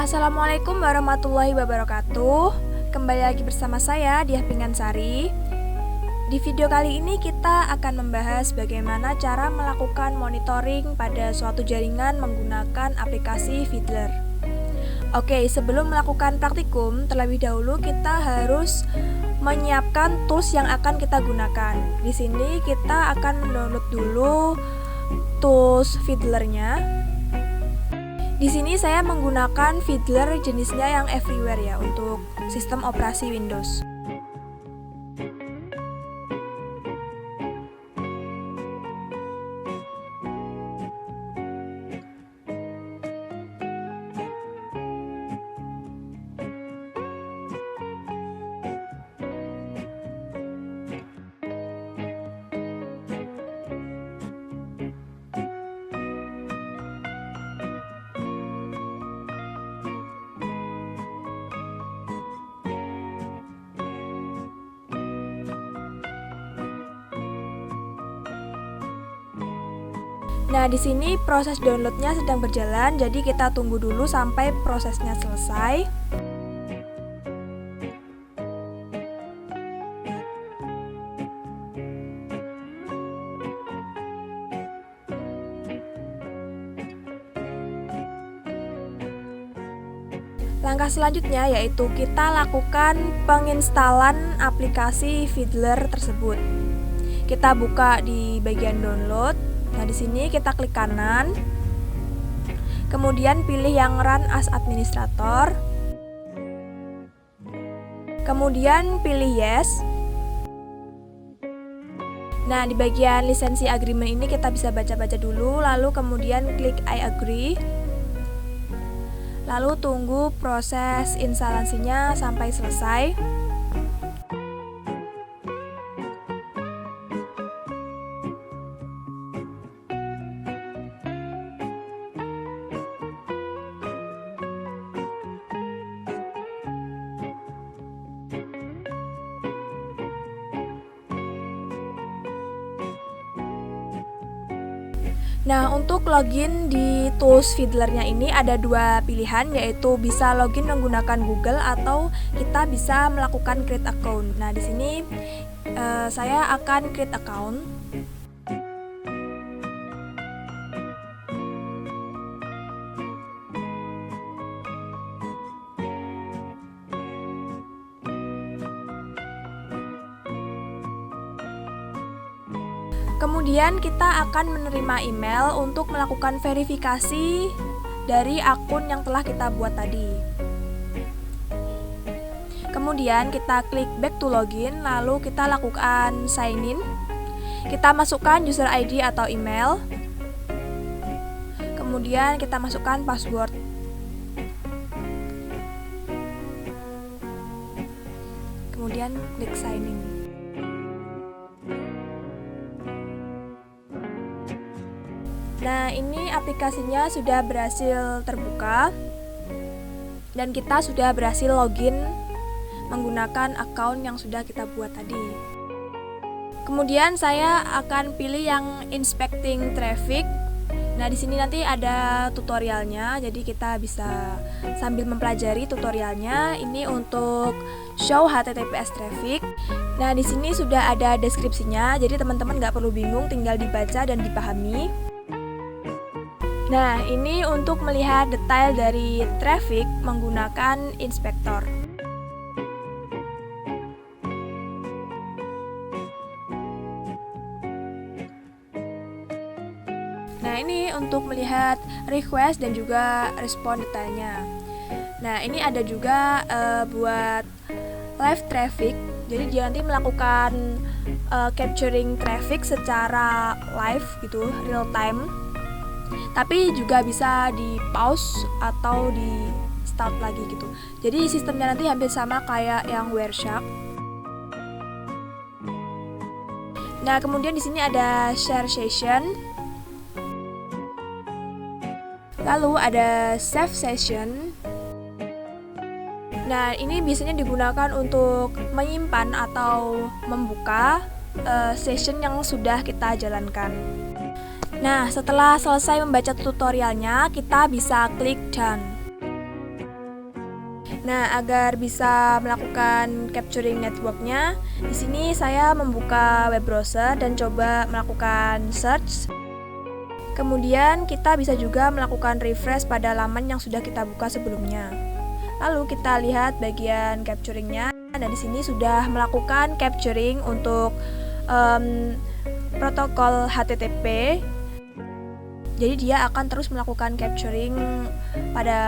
Assalamualaikum warahmatullahi wabarakatuh. Kembali lagi bersama saya Diah Pingansari. Di video kali ini kita akan membahas bagaimana cara melakukan monitoring pada suatu jaringan menggunakan aplikasi Fiddler. Oke, sebelum melakukan praktikum, terlebih dahulu kita harus menyiapkan tools yang akan kita gunakan. Di sini kita akan mendownload dulu tools Fiddler-nya. Di sini saya menggunakan Fiddler jenisnya yang everywhere ya untuk sistem operasi Windows. Nah, di sini proses downloadnya sedang berjalan, jadi kita tunggu dulu sampai prosesnya selesai. Langkah selanjutnya yaitu kita lakukan penginstalan aplikasi Fiddler tersebut. Kita buka di bagian download. Nah, di sini kita klik kanan. Kemudian pilih yang Run as Administrator. Kemudian pilih Yes. Nah, di bagian lisensi agreement ini kita bisa baca-baca dulu, lalu kemudian klik I agree. Lalu tunggu proses instalasinya sampai selesai. Nah, untuk login di tools Fiddler-nya ini ada dua pilihan, yaitu bisa login menggunakan Google atau kita bisa melakukan create account. Nah, di sini saya akan create account. Kemudian kita akan menerima email untuk melakukan verifikasi dari akun yang telah kita buat tadi. Kemudian kita klik back to login, lalu kita lakukan sign in. Kita masukkan user ID atau email. Kemudian kita masukkan password. Kemudian klik sign in. Nah, ini aplikasinya sudah berhasil terbuka dan kita sudah berhasil login menggunakan akun yang sudah kita buat tadi. Kemudian saya akan pilih yang inspecting traffic. Nah, di sini nanti ada tutorialnya, jadi kita bisa sambil mempelajari tutorialnya. Ini untuk show HTTPS traffic. Nah, di sini sudah ada deskripsinya, jadi teman-teman nggak perlu bingung, tinggal dibaca dan dipahami. Nah, ini untuk melihat detail dari traffic menggunakan inspektor. Nah, ini untuk melihat request dan juga respon detailnya. Nah, ini ada juga buat live traffic. Jadi dia nanti melakukan capturing traffic secara live gitu, real time. Tapi juga bisa di pause atau di start lagi gitu. Jadi sistemnya nanti hampir sama kayak yang Wireshark. Nah, kemudian di sini ada share session. Lalu ada save session. Nah, ini biasanya digunakan untuk menyimpan atau membuka session yang sudah kita jalankan. Nah, setelah selesai membaca tutorialnya, kita bisa klik done. Nah, agar bisa melakukan capturing networknya, di sini saya membuka web browser dan coba melakukan search. Kemudian kita bisa juga melakukan refresh pada laman yang sudah kita buka sebelumnya. Lalu kita lihat bagian capturingnya. Nah, di sini sudah melakukan capturing untuk protokol HTTP. Jadi dia akan terus melakukan capturing pada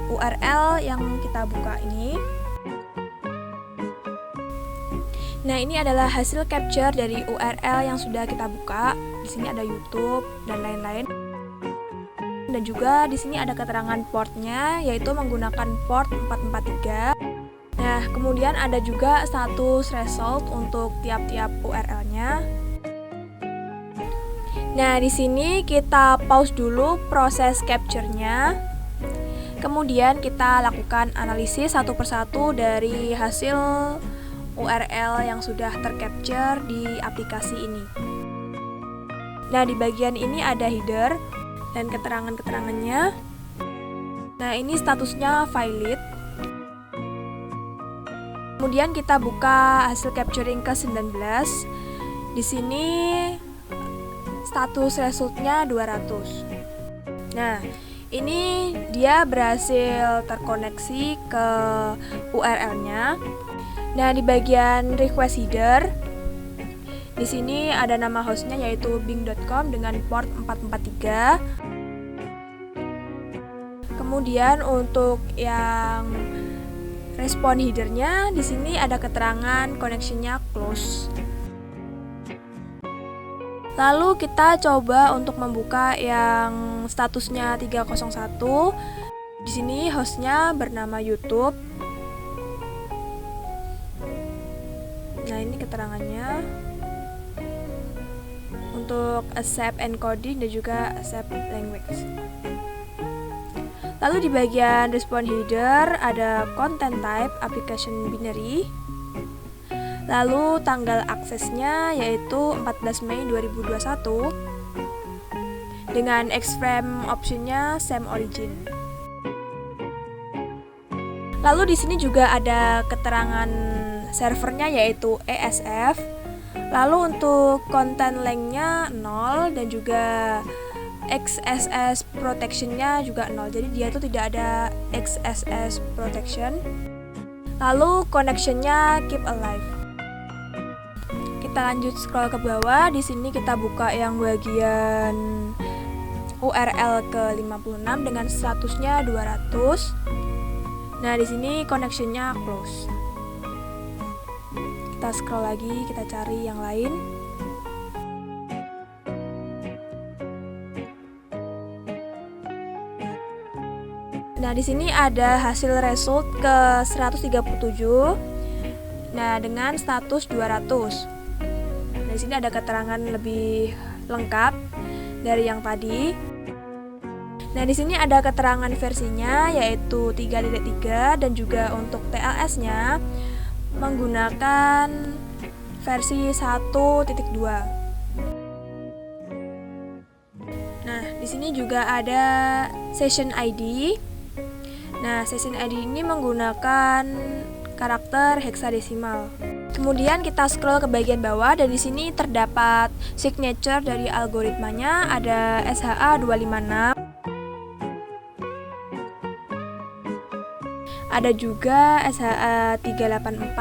URL yang kita buka ini. Nah, ini adalah hasil capture dari URL yang sudah kita buka. Di sini ada YouTube dan lain-lain. Dan juga di sini ada keterangan portnya, yaitu menggunakan port 443. Nah, kemudian ada juga status result untuk tiap-tiap URL-nya. Nah, di sini kita pause dulu proses capture-nya. Kemudian kita lakukan analisis satu persatu dari hasil URL yang sudah tercapture di aplikasi ini. Nah, di bagian ini ada header dan keterangan-keterangannya. Nah, ini statusnya valid. Kemudian kita buka hasil capturing ke-19. Di sini status resultnya 200. Nah, ini dia berhasil terkoneksi ke URL-nya. Nah, di bagian request header, di sini ada nama hostnya yaitu bing.com dengan port 443. Kemudian untuk yang respon headernya, di sini ada keterangan connection-nya close. Lalu kita coba untuk membuka yang statusnya 301. Di sini hostnya bernama YouTube. Nah, ini keterangannya untuk accept encoding dan juga accept language. Lalu di bagian respon header ada content type application binary. Lalu tanggal aksesnya yaitu 14 Mei 2021 dengan X-frame optionnya same origin. Lalu di sini juga ada keterangan servernya yaitu ESF. Lalu untuk content length-nya 0 dan juga XSS protection-nya juga 0. Jadi dia itu tidak ada XSS protection. Lalu connection-nya keep alive. Kita lanjut scroll ke bawah. Di sini kita buka yang bagian URL ke-56 dengan statusnya 200. Nah, di sini connection-nya close. Kita scroll lagi, kita cari yang lain. Nah, di sini ada hasil result ke 137. Nah, dengan status 200. Di sini ada keterangan lebih lengkap dari yang tadi. Nah, di sini ada keterangan versinya yaitu 3.3 dan juga untuk TLS-nya menggunakan versi 1.2. Nah, di sini juga ada session ID. Nah, session ID ini menggunakan karakter heksadesimal. Kemudian kita scroll ke bagian bawah dan di sini terdapat signature dari algoritmanya, ada SHA-256. Ada juga SHA-384.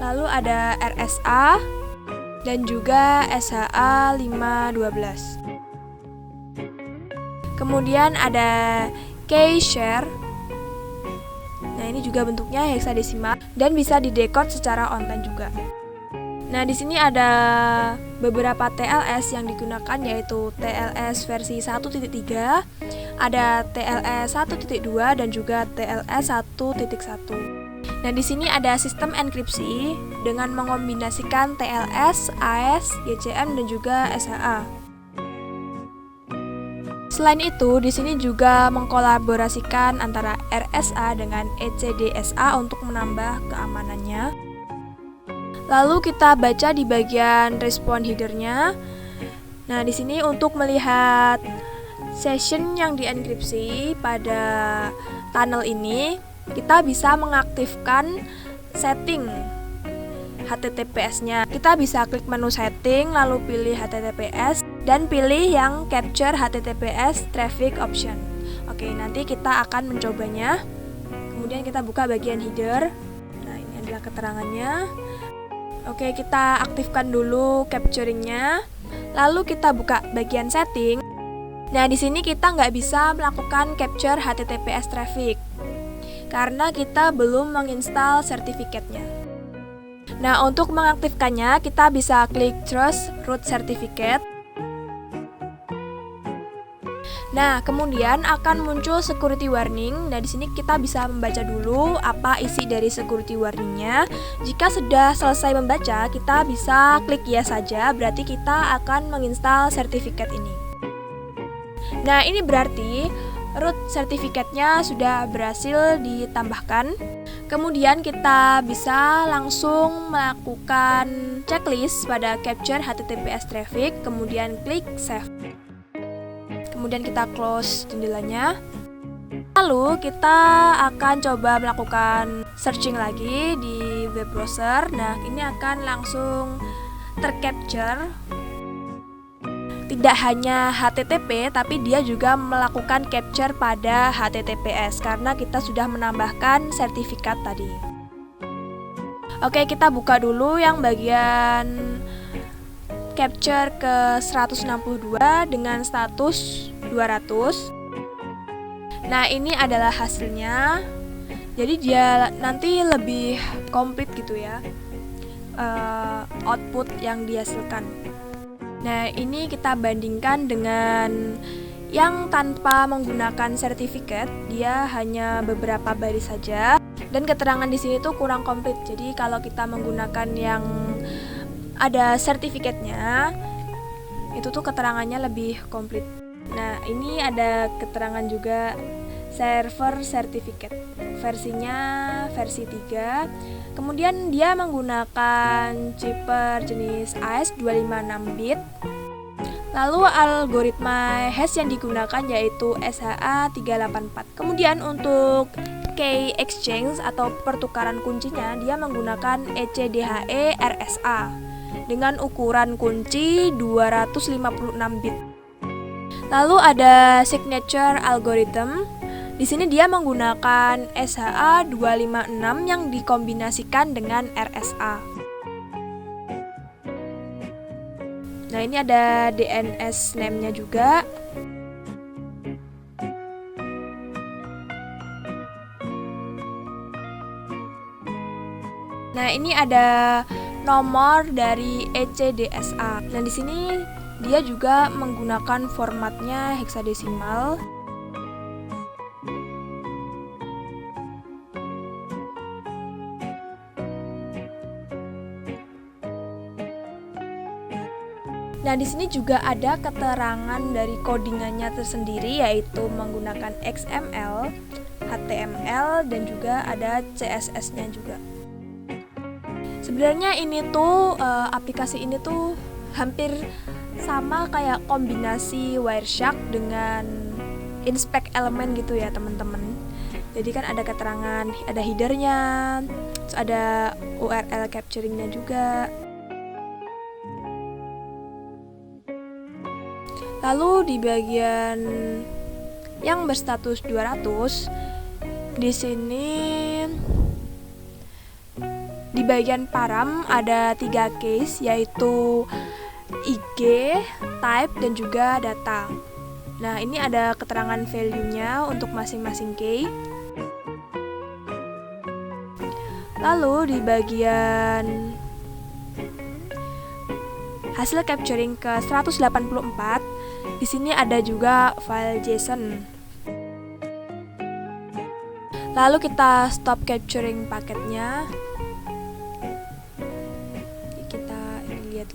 Lalu ada RSA dan juga SHA-512. Kemudian ada K-share. Nah, ini juga bentuknya heksadesimal dan bisa didekode secara online juga. Nah, di sini ada beberapa TLS yang digunakan yaitu TLS versi 1.3, ada TLS 1.2 dan juga TLS 1.1. Nah, di sini ada sistem enkripsi dengan mengombinasikan TLS, AES, GCM dan juga SHA. Selain itu, di sini juga mengkolaborasikan antara RSA dengan ECDSA untuk menambah keamanannya. Lalu kita baca di bagian respon header-nya. Nah, di sini untuk melihat session yang dienkripsi pada tunnel ini, kita bisa mengaktifkan setting HTTPS-nya. Kita bisa klik menu setting, lalu pilih HTTPS, dan pilih yang Capture HTTPS Traffic Option. Oke, nanti kita akan mencobanya. Kemudian kita buka bagian header. Nah, ini adalah keterangannya. Oke, kita aktifkan dulu capturing-nya. Lalu kita buka bagian setting. Nah, di sini kita nggak bisa melakukan capture HTTPS traffic karena kita belum menginstal sertifikatnya. Nah, untuk mengaktifkannya kita bisa klik Trust Root Certificate. Nah, kemudian akan muncul security warning. Nah, di sini kita bisa membaca dulu apa isi dari security warningnya. Jika sudah selesai membaca, kita bisa klik yes saja, berarti kita akan menginstal sertifikat ini. Nah, ini berarti root sertifikatnya sudah berhasil ditambahkan. Kemudian kita bisa langsung melakukan checklist pada capture HTTPS traffic, kemudian klik save. Kemudian kita close jendelanya. Lalu kita akan coba melakukan searching lagi di web browser. Nah, ini akan langsung tercapture. Tidak hanya HTTP, tapi dia juga melakukan capture pada HTTPS karena kita sudah menambahkan sertifikat tadi. Oke, kita buka dulu yang bagian capture ke 162 dengan status 200. Nah, ini adalah hasilnya. Jadi dia nanti lebih komplit gitu ya, output yang dihasilkan. Nah, ini kita bandingkan dengan yang tanpa menggunakan sertifikat. Dia hanya beberapa baris saja dan keterangan di sini tuh kurang komplit. Jadi kalau kita menggunakan yang ada sertifikatnya, itu tuh keterangannya lebih komplit. Nah, ini ada keterangan juga server certificate. Versinya versi 3. Kemudian dia menggunakan chipper jenis AES256-bit. Lalu algoritma hash yang digunakan yaitu SHA-384. Kemudian untuk key exchange atau pertukaran kuncinya dia menggunakan ECDHE RSA dengan ukuran kunci 256 bit. Lalu ada signature algorithm. Di sini dia menggunakan SHA-256 yang dikombinasikan dengan RSA. Nah, ini ada DNS name-nya juga. Nah, ini ada nomor dari ECDSA. Nah, di sini dia juga menggunakan formatnya heksadesimal. Nah, di sini juga ada keterangan dari codingannya tersendiri yaitu menggunakan XML, HTML, dan juga ada CSS-nya juga. Sebenarnya ini tuh aplikasi ini tuh hampir sama kayak kombinasi Wireshark dengan inspect element gitu ya teman-teman. Jadi kan ada keterangan, ada headernya, terus ada URL capturingnya juga. Lalu di bagian yang berstatus 200, di sini di bagian param ada 3 case yaitu IG, type, dan juga data. Nah, ini ada keterangan value-nya untuk masing-masing key. Lalu di bagian hasil capturing ke 184, di sini ada juga file JSON. Lalu kita stop capturing paketnya.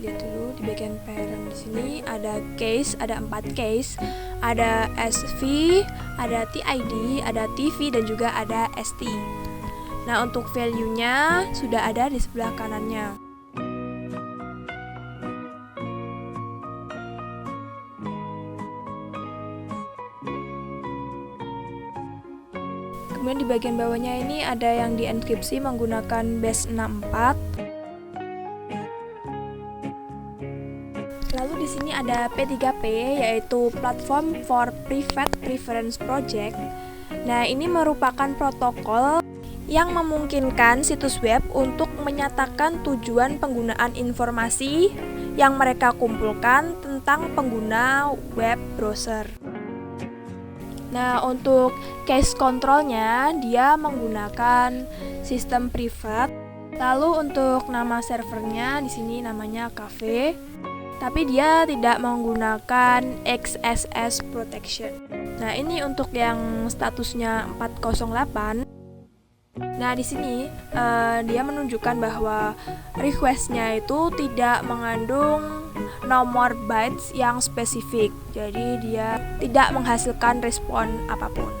Lihat dulu di bagian parent. Di sini ada case, ada 4 case, ada SV, ada TID, ada TV, dan juga ada ST. Nah, untuk value-nya sudah ada di sebelah kanannya. Kemudian Kemudian di bagian bawahnya ini ada yang dienkripsi menggunakan base64. Lalu di sini ada P3P, yaitu Platform for Private Preference Project. Nah, ini merupakan protokol yang memungkinkan situs web untuk menyatakan tujuan penggunaan informasi yang mereka kumpulkan tentang pengguna web browser. Nah, untuk case controlnya dia menggunakan sistem privat. Lalu untuk nama servernya di sini namanya cafe, tapi dia tidak menggunakan XSS protection. Nah, ini untuk yang statusnya 408. Nah, di sini dia menunjukkan bahwa request-nya itu tidak mengandung nomor bytes yang spesifik. Jadi dia tidak menghasilkan respon apapun.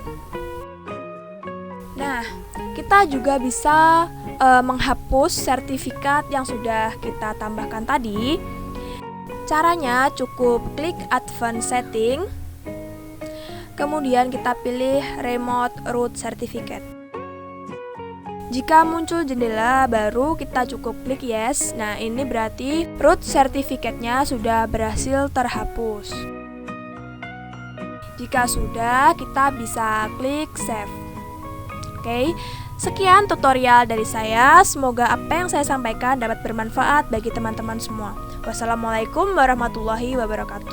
Nah, kita juga bisa menghapus sertifikat yang sudah kita tambahkan tadi. Caranya cukup klik Advanced Setting, kemudian kita pilih Remote Root Certificate. Jika muncul jendela baru, kita cukup klik Yes. Nah, ini berarti root certificate-nya sudah berhasil terhapus. Jika sudah, kita bisa klik Save. Oke, sekian tutorial dari saya. Semoga apa yang saya sampaikan dapat bermanfaat bagi teman-teman semua. Wassalamualaikum warahmatullahi wabarakatuh.